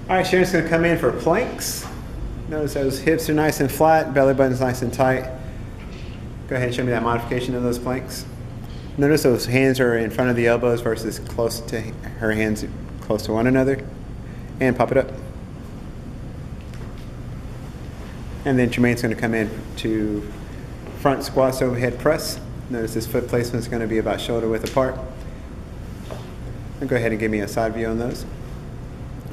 All right, Sharon's gonna come in for planks. Notice those hips are nice and flat, belly button's nice and tight. Go ahead and show me that modification of those planks. Notice those hands are in front of the elbows versus close to her hands close to one another. And pop it up. And then Jermaine's gonna come in to front squats overhead press. Notice this foot placement is gonna be about shoulder width apart. And go ahead and give me a side view on those.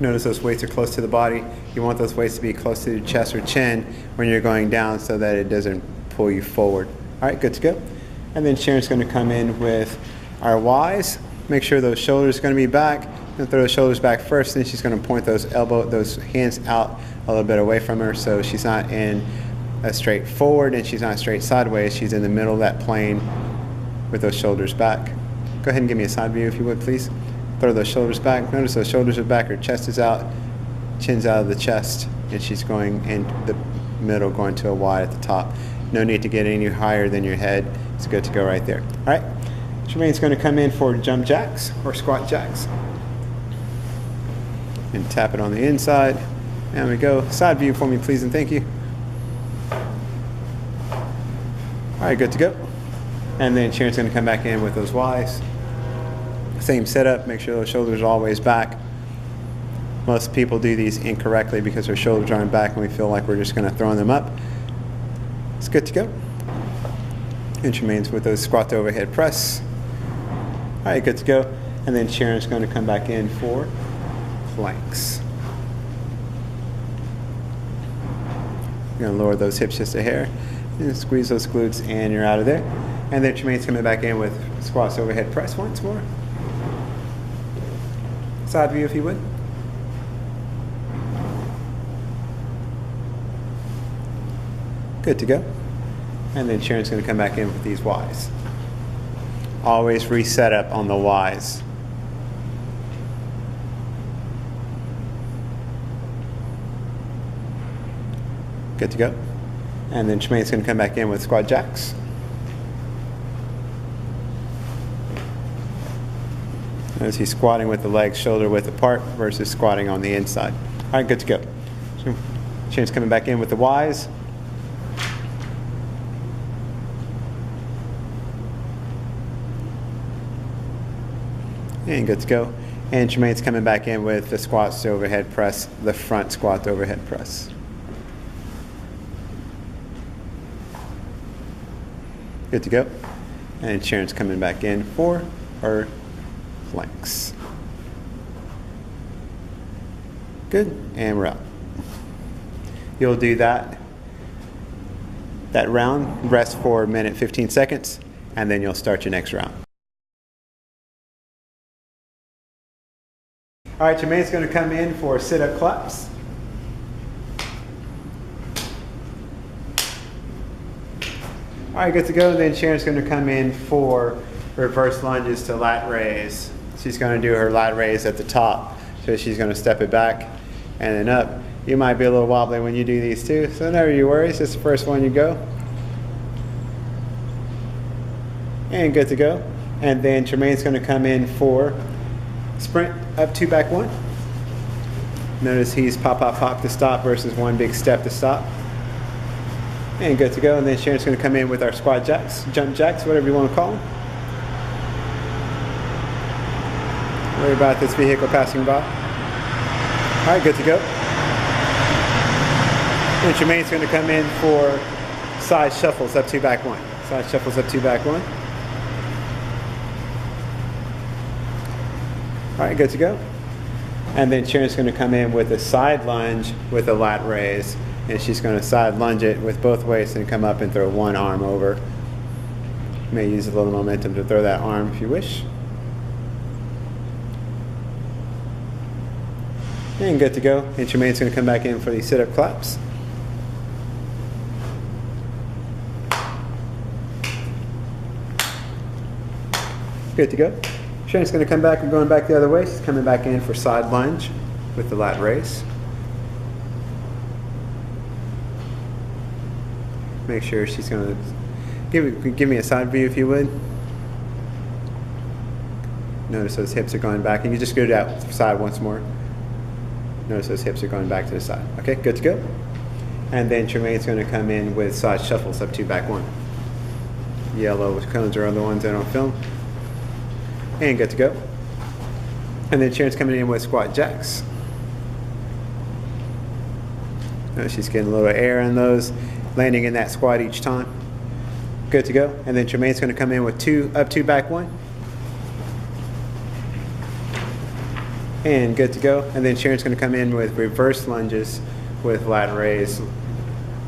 Notice those weights are close to the body. You want those weights to be close to your chest or chin when you're going down so that it doesn't pull you forward. All right, good to go. And then Sharon's going to come in with our Ys. Make sure those shoulders are going to be back. And throw those shoulders back first. Then she's going to point those hands out a little bit away from her, so she's not in a straight forward and she's not straight sideways. She's in the middle of that plane with those shoulders back. Go ahead and give me a side view if you would, please. Throw those shoulders back. Notice those shoulders are back. Her chest is out, chin's out of the chest, and she's going in the middle, going to a Y at the top. No need to get any higher than your head. It's good to go right there. All right. Jermaine's going to come in for jump jacks or squat jacks. And tap it on the inside. There we go. Side view for me, please, and thank you. All right, good to go. And then Sharon's going to come back in with those Ys. Same setup, make sure those shoulders are always back. Most people do these incorrectly because their shoulders aren't back and we feel like we're just going to throw them up. It's good to go. And Jermaine's with those squat to overhead press. All right, good to go. And then Sharon's going to come back in for planks. You're going to lower those hips just a hair and squeeze those glutes, and you're out of there. And then Jermaine's coming back in with squats overhead press once more. Side view if you would. Good to go. And then Sharon's going to come back in with these Ys. Always reset up on the Ys. Good to go. And then Jermaine's going to come back in with squat jacks. Notice he's squatting with the legs shoulder width apart versus squatting on the inside. All right, good to go. Sharon's coming back in with the Ys. And good to go. And Jermaine's coming back in with the squats to overhead press, the front squat to overhead press. Good to go. And Sharon's coming back in for her planks. Good, and we're out. You'll do that round, rest for a minute, 15 seconds, and then you'll start your next round. All right, Jermaine's going to come in for sit-up claps. All right, good to go. Then Sharon's going to come in for reverse lunges to lat raise. She's going to do her lat raise at the top. So she's going to step it back and then up. You might be a little wobbly when you do these too, so never you worry. It's just the first one you go. And good to go. And then Jermaine's going to come in for sprint up 2 back 1. Notice he's pop, pop, pop to stop versus one big step to stop. And good to go. And then Sharon's going to come in with our squat jacks, jump jacks, whatever you want to call them. Worry about this vehicle passing by. All right, good to go. And Jermaine's going to come in for side shuffles up 2 back 1. Side shuffles up 2 back 1. All right, good to go. And then Sharon's going to come in with a side lunge with a lat raise. And she's going to side lunge it with both weights and come up and throw one arm over. You may use a little momentum to throw that arm if you wish. And good to go. And Jermaine's going to come back in for these sit-up claps. Good to go. Sharon's going to come back and going back the other way. She's coming back in for side lunge with the lat raise. Make sure she's going to give me a side view if you would. Notice those hips are going back, and you just go to that side once more. Notice those hips are going back to the side. Okay, good to go. And then Tremaine's going to come in with side shuffles up 2, back 1. Yellow cones are the ones that are on film. And good to go. And then Sharon's coming in with squat jacks. She's getting a little air in those, landing in that squat each time. Good to go. And then Tremaine's going to come in with 2, up 2, back 1. And good to go. And then Sharon's going to come in with reverse lunges with lat raise,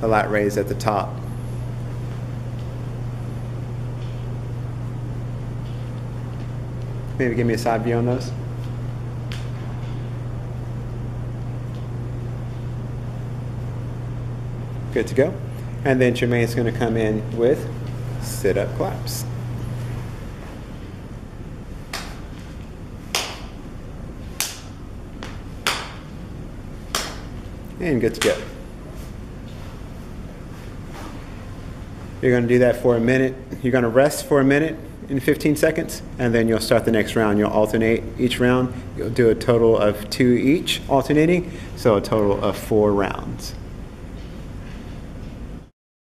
a lat raise at the top. Maybe give me a side view on those. Good to go. And then Tremaine's going to come in with sit-up claps. And good to go. You're going to do that for a minute. You're going to rest for a minute in 15 seconds, and then you'll start the next round. You'll alternate each round. You'll do a total of 2 each, alternating, so a total of 4 rounds.